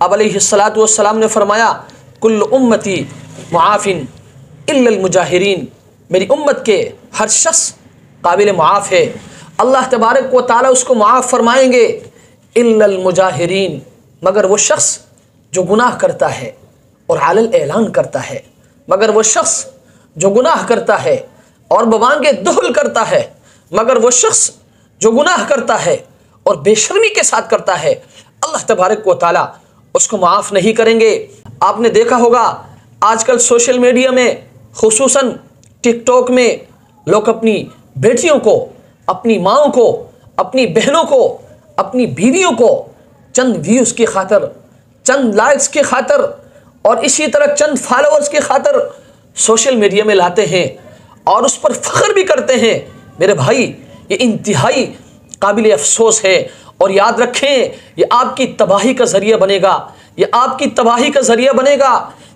आप अलैहिस्सलातु वस्सलाम ने फरमाया कुल्लु उम्मती मुआफिन इल्लल मुजाहिरीन, मेरी उम्मत के हर शख्स काबिल मुआफ़ है, अल्लाह तबारक व तआला उसको मुआफ़ फरमाएंगे, इल्लल मुजाहिरीन, मगर वो शख्स जो गुनाह करता है और अलल ऐलान करता है, मगर वो शख्स जो गुनाह करता है और बवांगे दुहल करता है, मगर वो शख्स जो गुनाह करता है और बेशर्मी के साथ करता है, अल्लाह तबारक व तआला उसको माफ़ नहीं करेंगे। आपने देखा होगा आजकल सोशल मीडिया में, खुसूसन टिकटॉक में, लोग अपनी बेटियों को, अपनी माँओं को, अपनी बहनों को, अपनी बीवियों को चंद व्यूज़ की खातर, चंद लाइक्स की खातर और इसी तरह चंद फॉलोअर्स की खातर सोशल मीडिया में लाते हैं और उस पर फ़ख्र भी करते हैं। मेरे भाई, ये इंतहाई काबिल अफसोस है और याद रखें, ये आपकी तबाही का ज़रिया बनेगा, ये आपकी तबाही का ज़रिया बनेगा,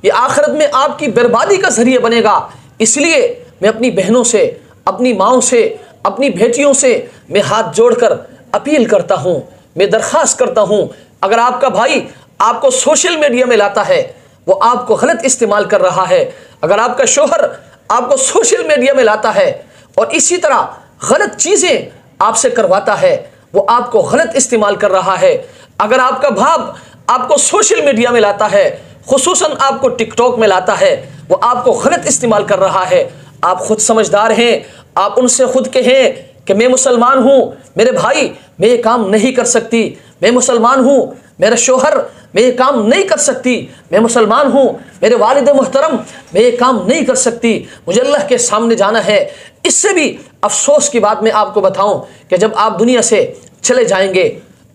ये आखिरत में आपकी बर्बादी का ज़रिया बनेगा। इसलिए मैं अपनी बहनों से, अपनी माँओं से, अपनी बेटियों से मैं हाथ जोड़कर अपील करता हूँ, मैं दरख्वास्त करता हूँ, अगर आपका भाई आपको सोशल मीडिया में लाता है, वो आपको गलत इस्तेमाल कर रहा है, अगर आपका शोहर आपको सोशल मीडिया में लाता है और इसी तरह गलत चीज़ें आपसे करवाता है, वो आपको गलत इस्तेमाल कर रहा है, अगर आपका बाप आपको सोशल मीडिया में लाता है, खुसूसन आपको टिकटॉक में लाता है, वो आपको गलत इस्तेमाल कर रहा है, आप खुद समझदार हैं, आप उनसे खुद कहें कि मैं मुसलमान हूँ, मेरे भाई मैं ये काम नहीं कर सकती, मैं मुसलमान हूँ, मेरा शोहर मैं ये काम नहीं कर सकती, मैं मुसलमान हूँ, मेरे वालिद मोहतरम मैं ये काम नहीं कर सकती, मुझे अल्लाह के सामने जाना है। इससे भी अफसोस की बात मैं आपको बताऊं कि जब आप दुनिया से चले जाएंगे,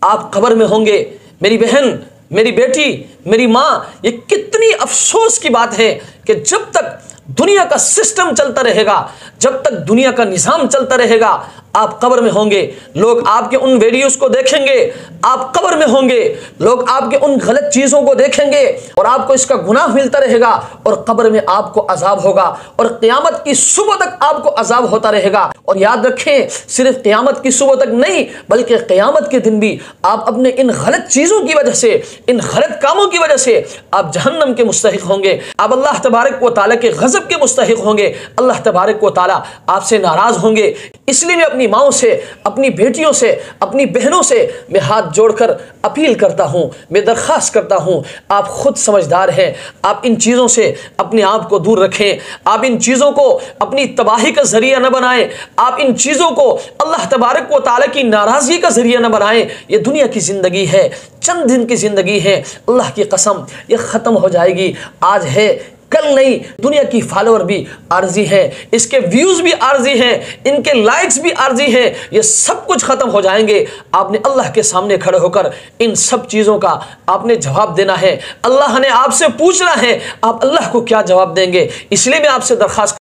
आप कब्र में होंगे, मेरी बहन, मेरी बेटी, मेरी माँ, ये कितनी अफसोस की बात है कि जब तक दुनिया का सिस्टम चलता रहेगा, जब तक दुनिया का निज़ाम चलता रहेगा, आप कब्र में होंगे, लोग आपके उन वीडियोस को देखेंगे, आप कब्र में होंगे, लोग आपके उन गलत चीज़ों को देखेंगे और आपको इसका गुनाह मिलता रहेगा और कब्र में आपको अजाब होगा और क़यामत की सुबह तक आपको अजाब होता रहेगा। और याद रखें, सिर्फ क़यामत की सुबह तक नहीं, बल्कि क़यामत के दिन भी आप अपने इन गलत चीज़ों की वजह से, इन गलत कामों की वजह से आप जहन्नम के मुस्तहिक होंगे, आप अल्लाह तबारक व तआला के गज़ब के मुस्तहिक होंगे, अल्लाह तबारक व तआला आपसे नाराज़ होंगे। इसलिए मैं अपनी माँओं से, अपनी बेटियों से, अपनी बहनों से मैं हाथ जोड़कर अपील करता हूँ, मैं दरख्वास्त करता हूँ, आप खुद समझदार हैं, आप इन चीज़ों से अपने आप को दूर रखें, आप इन चीज़ों को अपनी तबाही का ज़रिया न बनाएं, आप इन चीज़ों को अल्लाह तबारक व तआला की नाराज़गी का ज़रिया न बनाएं। ये दुनिया की ज़िंदगी है, चंद दिन की ज़िंदगी है, अल्लाह की कसम ये ख़त्म हो जाएगी, आज है कल नहीं। दुनिया की फॉलोअर भी आर्जी है, इसके व्यूज़ भी आर्जी हैं, इनके लाइक्स भी आर्जी हैं, ये सब कुछ ख़त्म हो जाएंगे। आपने अल्लाह के सामने खड़े होकर इन सब चीज़ों का आपने जवाब देना है, अल्लाह ने आपसे पूछना है, आप अल्लाह को क्या जवाब देंगे। इसलिए मैं आपसे दरख्वास्त